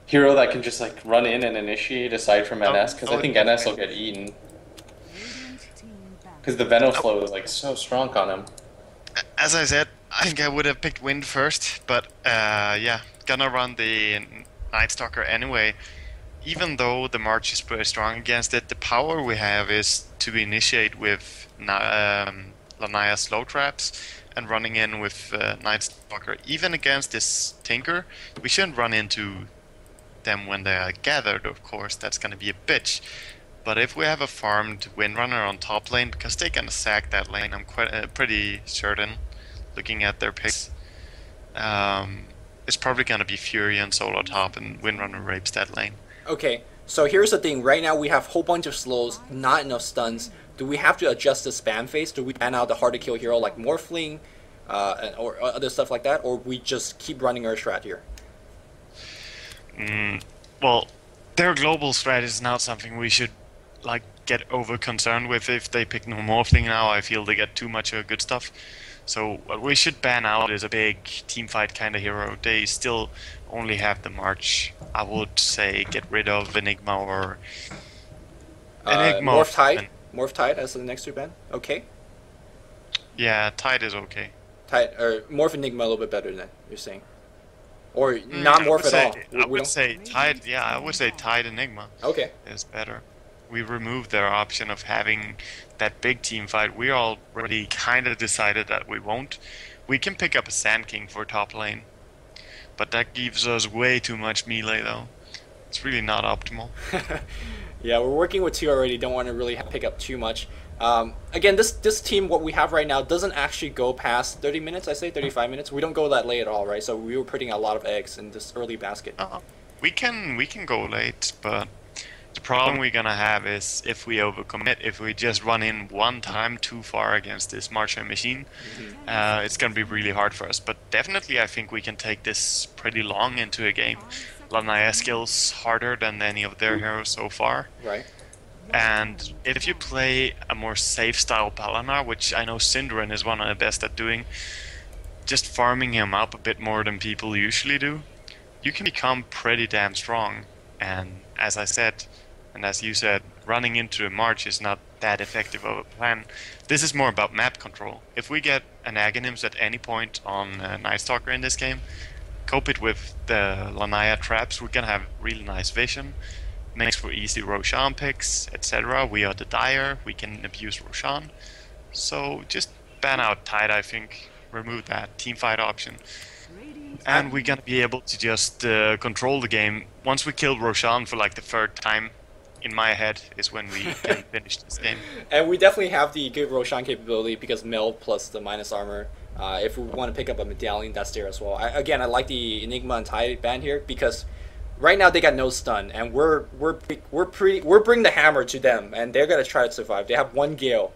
hero that can just like run in and initiate aside from NS? Because I think NS will get eaten. Because the Venom flow is like so strong on him. As I said, I think I would have picked Wind first, but yeah, gonna run the Night Stalker anyway. Even though the March is pretty strong against it, the power we have is to initiate with Lanaya slow traps and running in with Night Stalker. Even against this Tinker, we shouldn't run into them when they are gathered, of course, that's gonna be a bitch. But if we have a farmed Windrunner on top lane, because they're gonna sack that lane, I'm pretty certain, looking at their picks. It's probably gonna be Fury and solo top, and Windrunner rapes that lane. Okay, so here's the thing. Right now we have a whole bunch of slows, not enough stuns. Do we have to adjust the spam phase? Do we ban out the hard to kill hero like Morphling, or other stuff like that, or we just keep running our strat here? Well, their global strat is not something we should like get over concerned with. If they pick no Morphling now, I feel they get too much good stuff. So what we should ban out is a big team fight kind of hero. They still only have the March. I would say get rid of Enigma or Morph Tide. Morph Tide as the next two ban. Okay. Yeah, Tide is okay. Tide or Morph Enigma a little bit better than you're saying, or not Morph at all. I would say Tide. Yeah, I would say Tide Enigma. Okay. Is better. We removed their option of having that big team fight. We already kind of decided that we won't. We can pick up a Sand King for top lane, but that gives us way too much melee though. It's really not optimal. Yeah, we're working with two already. Don't want to really pick up too much. Again, this team, what we have right now, doesn't actually go past 30 minutes. I say 35 minutes. We don't go that late at all, right? So we were putting a lot of eggs in this early basket. We can go late, but the problem we're gonna have is if we overcommit, if we just run in one time too far against this Marcher machine, it's gonna be really hard for us. But definitely I think we can take this pretty long into a game. Lanaya skills harder than any of their heroes so far. Right. And if you play a more safe style Palanar, which I know Synderen is one of the best at doing, just farming him up a bit more than people usually do, you can become pretty damn strong. And as I said, and as you said, running into a March is not that effective of a plan. This is more about map control. If we get an Aghanims at any point on Night Stalker in this game, cope it with the Lanaya traps, we're gonna have really nice vision, makes for easy Roshan picks, etc. We are the Dire, we can abuse Roshan. So just ban out Tide, I think, remove that teamfight option. And we're gonna be able to just control the game. Once we kill Roshan for like the third time, in my head, is when we can finish this game. And we definitely have the good Roshan capability because meld plus the minus armor. If we want to pick up a medallion, that's there as well. Again, I like the Enigma and Tide ban here because right now they got no stun, and we're bringing the hammer to them, and they're gonna try to survive. They have one Gale,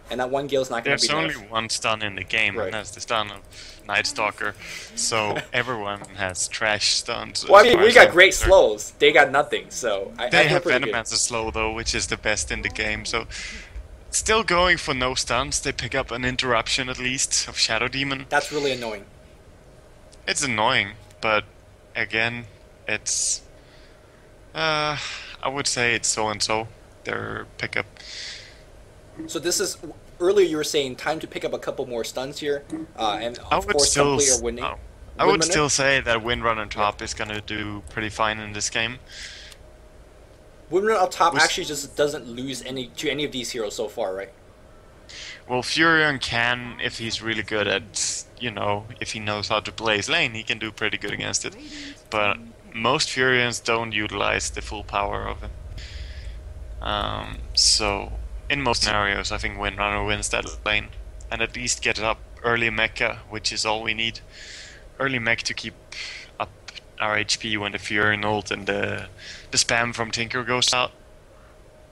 and that one gale is not going to be There's only enough. one stun in the game, Right. and that's the stun of Night Stalker. So everyone has trash stuns. Well, I as mean, far we as got I'm great concerned. slows. They got nothing, so I They feel have pretty good. Venomancer slow though, which is the best in the game. So still going for no stuns. They pick up an interruption at least of Shadow Demon. That's really annoying. It's annoying, but again, it's I would say it's so and so. Their pickup. So this is earlier you were saying time to pick up a couple more stuns here, and I of would course still some player winning. I would Windrunner? still say that Windrunner top is gonna do pretty fine in this game. Windrunner up top Who's- actually just doesn't lose any of these heroes so far, right? Well, Furion can, if he's really good at, if he knows how to play his lane, he can do pretty good against it. But most Furions don't utilize the full power of it. So, in most scenarios, I think Windrunner wins that lane. And at least get up early mecha, which is all we need. Early mech to keep up our HP when the Furion ult and the spam from Tinker goes out.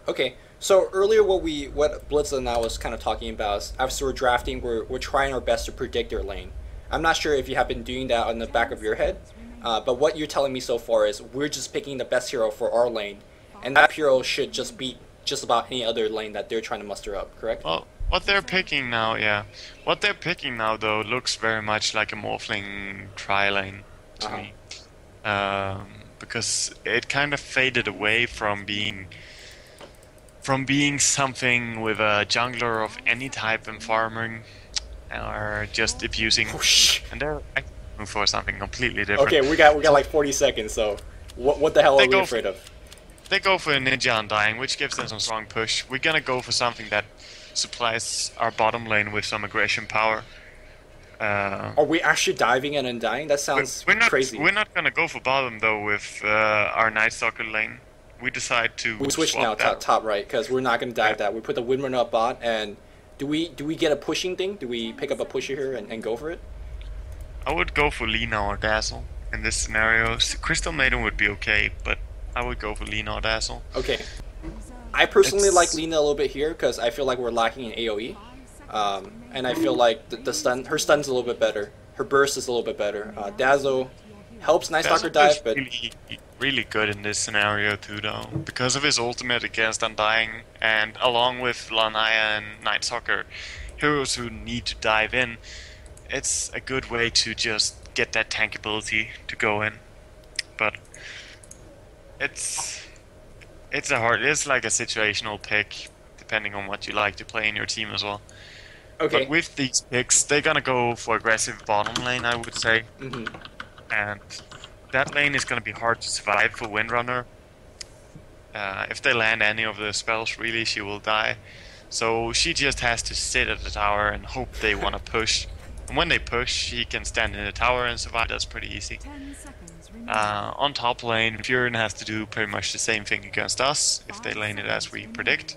Okay, so earlier what Blitz and I was kind of talking about is after we're drafting, we're trying our best to predict their lane. I'm not sure if you have been doing that on the back of your head, but what you're telling me so far is we're just picking the best hero for our lane, and that hero should just beat just about any other lane that they're trying to muster up, correct? Well, what they're picking now, What they're picking now, though, looks very much like a Morphling tri-lane to me. Because it kind of faded away from being something with a jungler of any type and farming, or just abusing. Whoosh. And they're going for something completely different. Okay, we got like 40 seconds, so what the hell They are we go afraid of? They go for a Ninja Undying, which gives them some strong push. We're gonna go for something that supplies our bottom lane with some aggression power. Are we actually diving in and dying? That sounds crazy. We're not gonna go for bottom though with our Night Stalker lane. We decide to We switch swap now that. top right because we're not going to dive that. We put the Windrunner up bot, and do we get a pushing thing? Do we pick up a pusher here and go for it? I would go for Lina or Dazzle in this scenario. Crystal Maiden would be okay, but I would go for Lina or Dazzle. Okay. I personally It's- like Lina a little bit here because I feel like we're lacking in AoE, and I feel like her stun's a little bit better. Her burst is a little bit better. Dazzle helps Night Stalker Dazzle is dive, but really good in this scenario too, though, because of his ultimate against Undying, and along with Lanaya and Night Stalker, heroes who need to dive in, it's a good way to just get that tank ability to go in. But it's like a situational pick, depending on what you like to play in your team as well. okay. But with these picks, they're gonna go for aggressive bottom lane, I would say. Mhm. And that lane is going to be hard to survive for Windrunner. If they land any of the spells, really, she will die. So she just has to sit at the tower and hope they want to push. And when they push, she can stand in the tower and survive. That's pretty easy. On top lane, Furion has to do pretty much the same thing against us, if they lane it as we predict.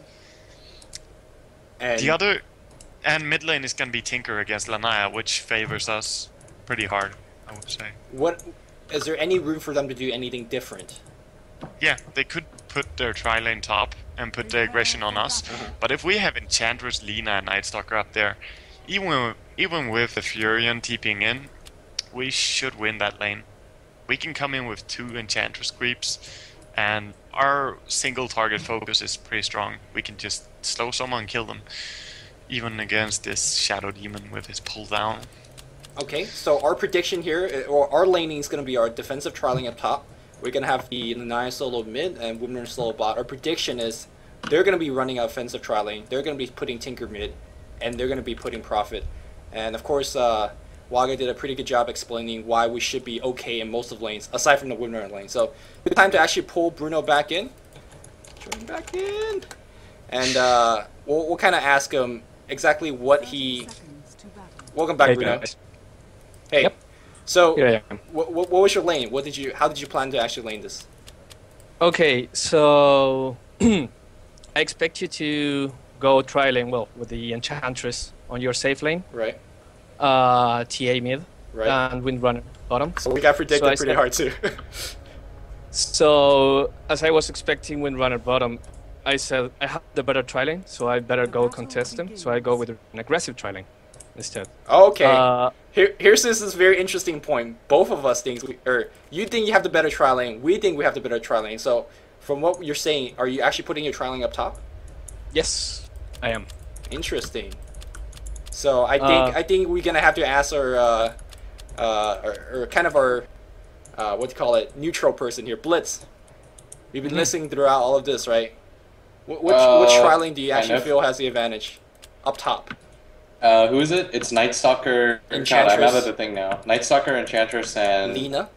And mid lane is going to be Tinker against Lanaya, which favors us pretty hard, I would say. What is there any room for them to do anything different? Yeah, they could put their tri-lane top and put the aggression on us. But if we have Enchantress, Lina, and Night Stalker up there, even with the Furion TPing in, we should win that lane. We can come in with 2 Enchantress creeps, and our single target focus is pretty strong. We can just slow someone and kill them, even against this Shadow Demon with his pull down. Okay, so our prediction here, or our laning is going to be our defensive trialing up top. We're going to have the Lanaya solo mid and Windrunner solo bot. Our prediction is they're going to be running offensive trialing. They're going to be putting Tinker mid, and they're going to be putting Prophet. And of course, Waga did a pretty good job explaining why we should be okay in most of lanes, aside from the Windrunner lane. So, good time to actually pull Bruno back in. Join back in. And we'll kind of ask him exactly what he... Welcome back, Hey, Bruno. guys. Hey, Yep. so Here I am. what was your lane? How did you plan to actually lane this? Okay, so I expect you to go tri-lane, well, with the Enchantress on your safe lane, Right, TA mid, right. and Windrunner bottom. So we got predicted So I pretty said- hard too. So, as I was expecting Windrunner bottom, I said I have the better tri lane, so I better go contest him. So I go with an aggressive tri lane instead. Okay. Here's this very interesting point. Both of us think, you think you have the better tri lane. We think we have the better tri lane. So, from what you're saying, are you actually putting your tri lane up top? Yes, I am. Interesting. So I think we're gonna have to ask our kind of our what do you call it, neutral person here, Blitz. You've been listening throughout all of this, right? Which tri lane do you actually feel has the advantage up top? Who is it? It's Night Stalker. Enchantress. I'm out of the thing now. Night Stalker, Enchantress, and Lina.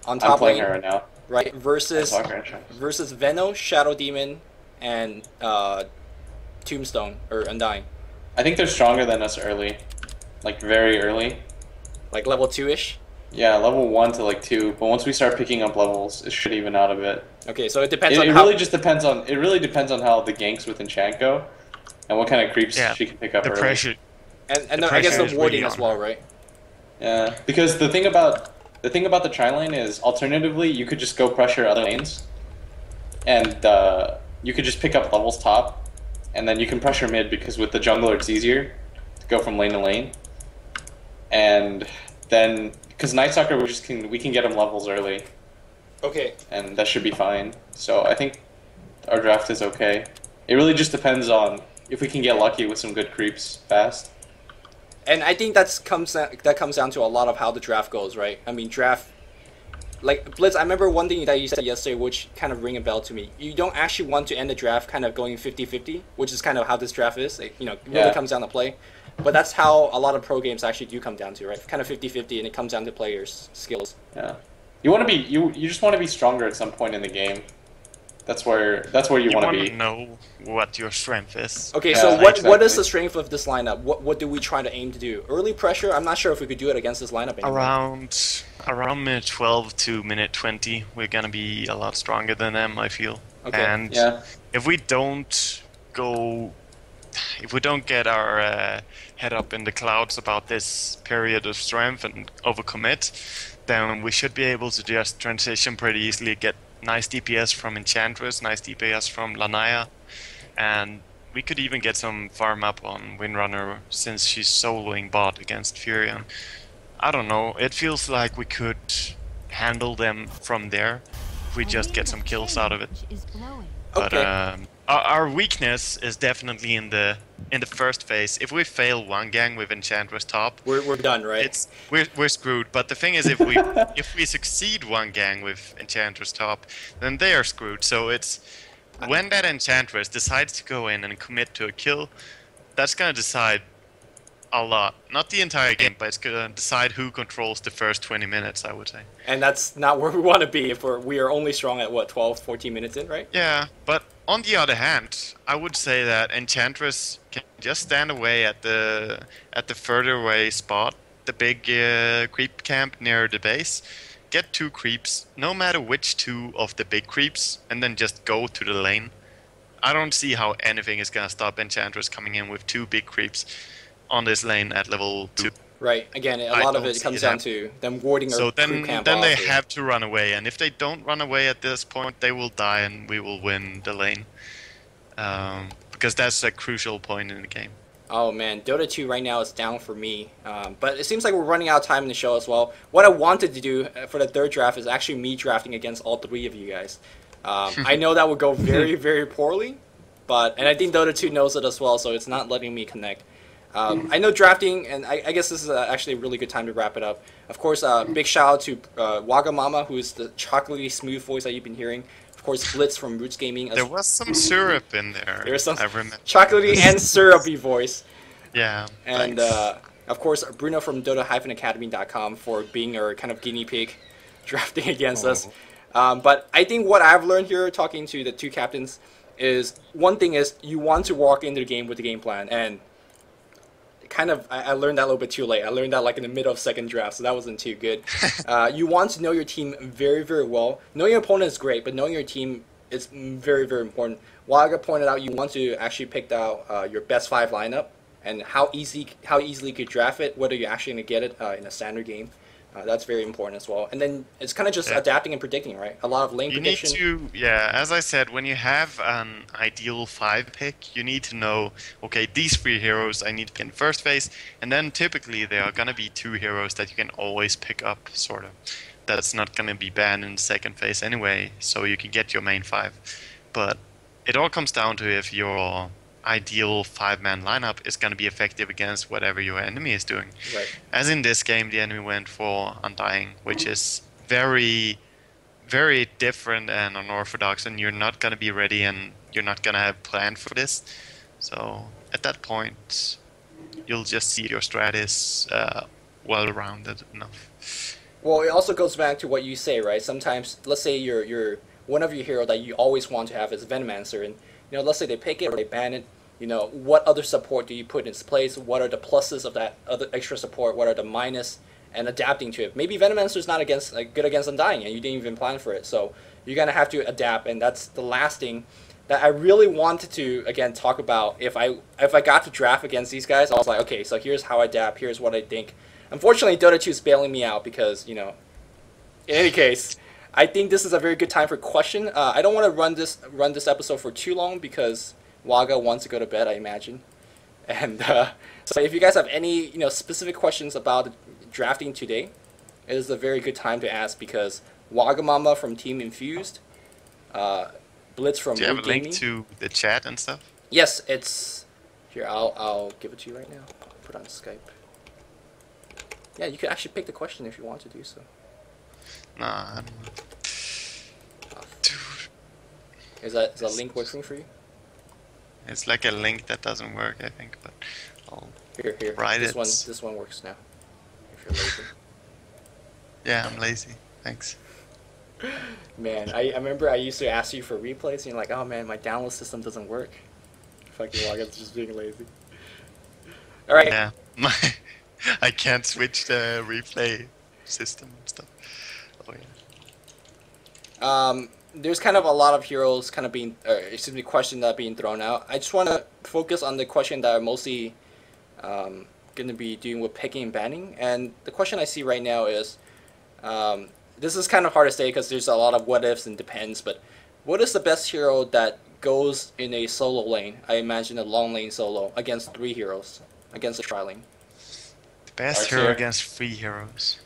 On top I'm playing lane, her right now. right? Versus Veno, Shadow Demon, and Tombstone or Undying. I think they're stronger than us early, like very early. Like level 2-ish? Yeah, level 1 to like 2. But once we start picking up levels, it should even out a bit. Okay, so it depends It on how... really just depends on... It really depends on how the ganks with Enchant go, and what kind of creeps she can pick up the early. pressure. And I guess the warding as well, right? Yeah, because the thing about the tri lane is, alternatively, you could just go pressure other lanes, and you could just pick up levels top, and then you can pressure mid, because with the jungler it's easier to go from lane to lane. And then, because Night Stalker, we can get him levels early. Okay. And that should be fine. So I think our draft is okay. It really just depends on if we can get lucky with some good creeps fast. And I think that comes down to a lot of how the draft goes, right? I mean, draft... Like, Blitz, I remember one thing that you said yesterday, which kind of ring a bell to me. You don't actually want to end the draft kind of going 50-50, which is kind of how this draft is. It, really comes down to play. But that's how a lot of pro games actually do come down to, right? Kind of 50-50, and it comes down to players' skills. Yeah. You want to be... You just want to be stronger at some point in the game. That's where you want to be. You know what your strength is. Okay, so what is the strength of this lineup? What do we try to aim to do? Early pressure? I'm not sure if we could do it against this lineup anymore. Around minute 12 to minute 20, we're gonna be a lot stronger than them, I feel. Okay. And if we don't get our head up in the clouds about this period of strength and overcommit, then we should be able to just transition pretty easily, get nice DPS from Enchantress, nice DPS from Lanaya, and we could even get some farm up on Windrunner since she's soloing bot against Furion. I don't know, it feels like we could handle them from there if we just get some kills out of it. But our weakness is definitely in the first phase. If we fail one gang with Enchantress top, we're done, right? We're screwed. But the thing is, if we succeed one gang with Enchantress top, then they are screwed. So it's when that Enchantress decides to go in and commit to a kill, that's gonna decide a lot. Not the entire game, but it's gonna decide who controls the first 20 minutes, I would say. And that's not where we want to be if we are only strong at, what, 12, 14 minutes in, right? Yeah, but on the other hand, I would say that Enchantress can just stand away at the further away spot, the big creep camp near the base, get 2 creeps, no matter which 2 of the big creeps, and then just go to the lane. I don't see how anything is gonna stop Enchantress coming in with 2 big creeps on this lane at level 2. Right. Again, a lot of it comes down to them warding our creep camp off. Then they have to run away, and if they don't run away at this point, they will die and we will win the lane. Because that's a crucial point in the game. Oh man, Dota 2 right now is down for me. But it seems like we're running out of time in the show as well. What I wanted to do for the third draft is actually me drafting against all 3 of you guys. I know that would go very, very poorly, and I think Dota 2 knows it as well, so it's not letting me connect. I know drafting, and I guess this is actually a really good time to wrap it up. Of course, big shout out to Wagamama, who is the chocolatey smooth voice that you've been hearing. Of course, Blitz from Roots Gaming. There was some syrup in there. There was some chocolatey and syrupy voice. Yeah. And of course, Bruno from Dota-Academy.com for being our kind of guinea pig drafting against us. But I think what I've learned here, talking to the 2 captains, is one thing is you want to walk into the game with the game plan, and I learned that a little bit too late. I learned that like in the middle of second draft, so that wasn't too good. You want to know your team very, very well. Knowing your opponent is great, but knowing your team is very, very important. Waga pointed out you want to actually pick out your best 5 lineup and how easily you could draft it, whether you're actually going to get it in a standard game. That's very important as well. And then it's kind of just Yeah. adapting and predicting, right? A lot of lane You need prediction. to, yeah, as I said, when you have an ideal 5 pick, you need to know, okay, these 3 heroes I need to pick in first phase, and then typically there are gonna be 2 heroes that you can always pick up, sort of. That's not gonna be banned in the second phase anyway, so you can get your main 5. But it all comes down to if your ideal 5-man lineup is gonna be effective against whatever your enemy is doing. Right. As in this game, the enemy went for Undying, which is very different and unorthodox, and you're not going to be ready and you're not going to have planned for this. So at that point, you'll just see your strat is well-rounded enough. Well, it also goes back to what you say, right? Sometimes, let's say you're one of your hero that you always want to have is Venomancer, and let's say they pick it or they ban it. What other support do you put in its place? What are the pluses of that other extra support? What are the minus? And adapting to it. Maybe Venomancer's not good against Undying, and you didn't even plan for it. So you're gonna have to adapt, and that's the last thing that I really wanted to again talk about. If I got to draft against these guys, I was like, okay, so here's how I adapt. Here's what I think. Unfortunately, Dota 2 is bailing me out because in any case, I think this is a very good time for question. I don't want to run this episode for too long because Waga wants to go to bed, I imagine. And so if you guys have any specific questions about drafting today, it is a very good time to ask because Wagamama from Team Infused, Blitz from Do you have a Root link Gaming. to the chat and stuff? Yes, it's here. I'll give it to you right now. I'll put it on Skype. Yeah, you can actually pick the question if you want to do so. Nah, I don't know. Dude, Is that link working for you? it's like a link that doesn't work, I think, but I'll Here. write it. This one works now. If you're lazy. Yeah, I'm lazy. Thanks. Man, I remember I used to ask you for replays, and you're like, oh man, my download system doesn't work. Fucking log, it's just being lazy. Alright. Yeah, I can't switch the replay system and stuff. Oh yeah. There's kind of a lot of heroes kind of being, questions that are being thrown out. I just want to focus on the question that are mostly going to be dealing with picking and banning. And the question I see right now is, this is kind of hard to say because there's a lot of what ifs and depends, but what is the best hero that goes in a solo lane? I imagine a long lane solo against 3 heroes, against a tri-lane. The best Darkseer. hero against 3 heroes.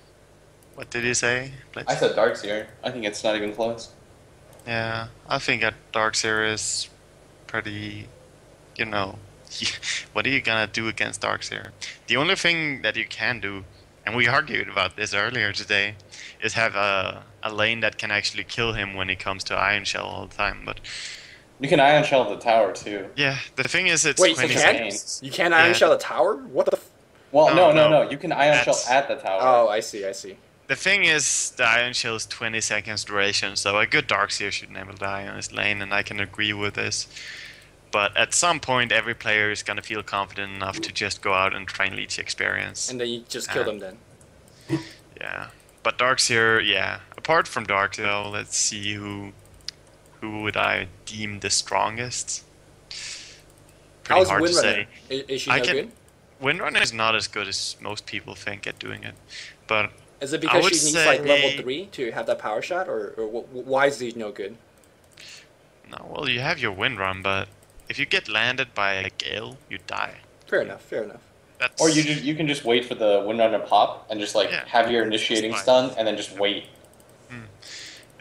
What did he say? Blitz? I said Darkseer. I think it's not even close. Yeah, I think that Darkseer is pretty, what are you gonna do against Darkseer? The only thing that you can do, and we argued about this earlier today, is have a lane that can actually kill him when he comes to Iron Shell all the time. But You can Ion Shell the tower too. yeah, the thing is, it's Wait, you 20 can't? seconds. You can't Iron Yeah. Shell the tower? What the Well, No, no. no. You can Ion Shell That's- at the tower. Oh, I see. The thing is, the Iron Shell is 20 seconds duration, so a good Darkseer should never die on his lane, and I can agree with this. But at some point, every player is gonna feel confident enough to just go out and try and leech experience. And then you just kill them then. Yeah, but Darkseer, yeah. Apart from Darkseer, though, let's see who would I deem the strongest. Pretty How's hard to Windrunner? say. Is she I no can- good? Windrunner is not as good as most people think at doing it, but Is it I because would she needs say- like level 3 to have that power shot, or why is she no good? no. Well, you have your Windrun, but if you get landed by a gale, you die. Fair enough. That's Or you can just wait for the Windrunner pop and just Yeah. have your initiating It's stun and then just wait.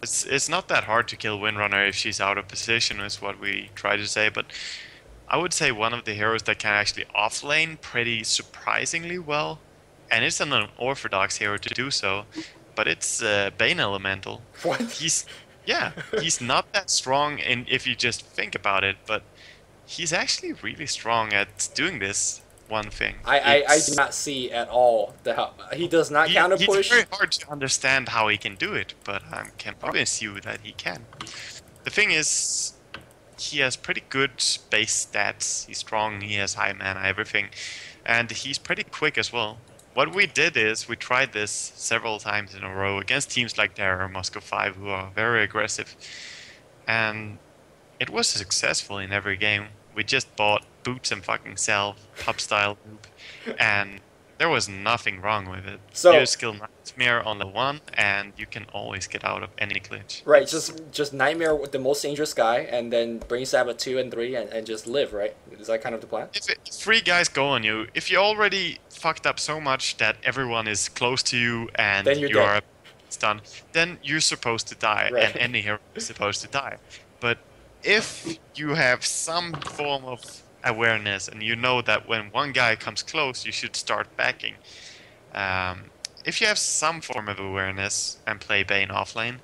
It's not that hard to kill Windrunner if she's out of position, is what we try to say. But I would say one of the heroes that can actually offlane pretty surprisingly well, and it's an unorthodox hero to do so, but it's Bane Elemental. What? He's not that strong, and if you just think about it, but he's actually really strong at doing this one thing. I It's- do not see at all he does not counter It's push. very hard to understand how he can do it, but I can promise you that he can. The thing is, he has pretty good base stats. He's strong, he has high mana, everything, and he's pretty quick as well. What we did is we tried this several times in a row against teams like Terra or Moscow 5, who are very aggressive, and it was successful in every game. We just bought boots and fucking sell pub style loop, and There was nothing wrong with it. So- you skill Nightmare on the 1, and you can always get out of any glitch. Right, just Nightmare with the most dangerous guy, and then Brain Stab at 2 and 3, and just live, right? Is that kind of the plan? If 3 guys go on you, if you already fucked up so much that everyone is close to you and Then you're you dead. are stunned, then you're supposed to die, Right. and any hero is supposed to die. But if you have some form of awareness and you know that when one guy comes close, you should start backing. If you have some form of awareness and play Bane offlane,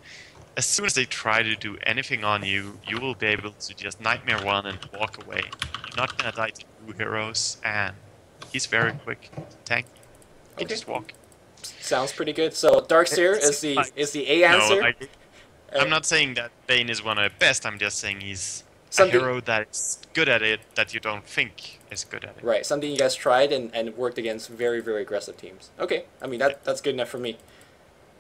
as soon as they try to do anything on you, you will be able to just Nightmare 1 and walk away. You're not gonna die to 2 heroes, and he's very quick to tank. You Okay. just walk. Sounds pretty good. So Darkseer It's is the A answer. No, I'm not saying that Bane is one of the best, I'm just saying he's Something- a hero that's good at it that you don't think is good at it. Right, something you guys tried and worked against very, very aggressive teams. Okay, I mean, that's good enough for me.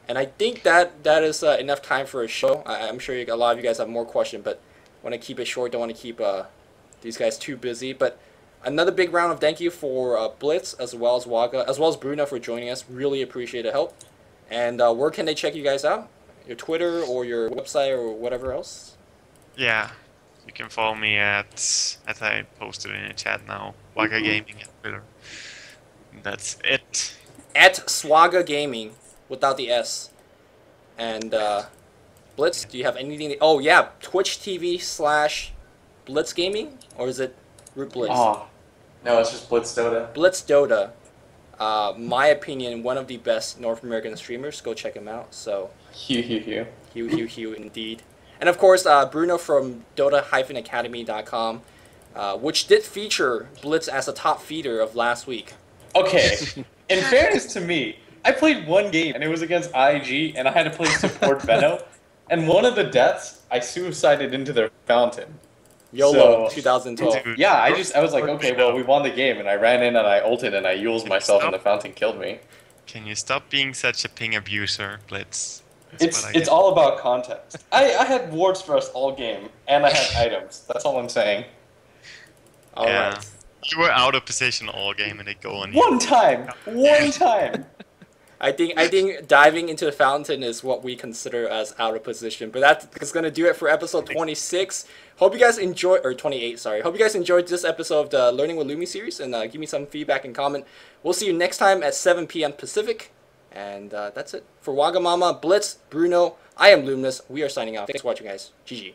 And I think that is enough time for a show. I'm sure a lot of you guys have more questions, but want to keep it short. Don't want to keep these guys too busy. But another big round of thank you for Blitz, as well as Waga, as well as Bruno for joining us. Really appreciate the help. And where can they check you guys out? Your Twitter or your website or whatever else? Yeah, you can follow me at, as I posted in the chat now, Waka Gaming at Twitter. That's it. At Swaga Gaming, without the S. And Blitz, do you have anything? Oh yeah, Twitch TV/Blitz Gaming, or is it Root Blitz? Oh, no, it's just Blitz Dota. Blitz Dota. My opinion, one of the best North American streamers. Go check him out. So, Hugh. Hugh, indeed. And of course, Bruno from Dota-Academy.com, which did feature Blitz as a top feeder of last week. Okay, in fairness to me, I played one game, and it was against IG, and I had to play support Venno, and one of the deaths, I suicided into their fountain. YOLO So- 2012. Dude, Yeah, I was like, okay, well, we won the game, and I ran in and I ulted and I Yules myself, and the fountain killed me. Can you stop being such a ping abuser, Blitz? That's what I It's get. all about context. I had wards for us all game, and I had items. That's all I'm saying. All right. Yeah. You were out of position all game and they go on you. One time! I think diving into the fountain is what we consider as out of position. But that's gonna do it for episode 26. Hope you guys enjoyed, or 28, sorry. Hope you guys enjoyed this episode of the Learning with Lumi series, and give me some feedback and comment. We'll see you next time at 7 p.m. Pacific, and that's it for Wagamama, Blitz, Bruno. I am Luminous. We are signing off. Thanks for watching, guys. GG.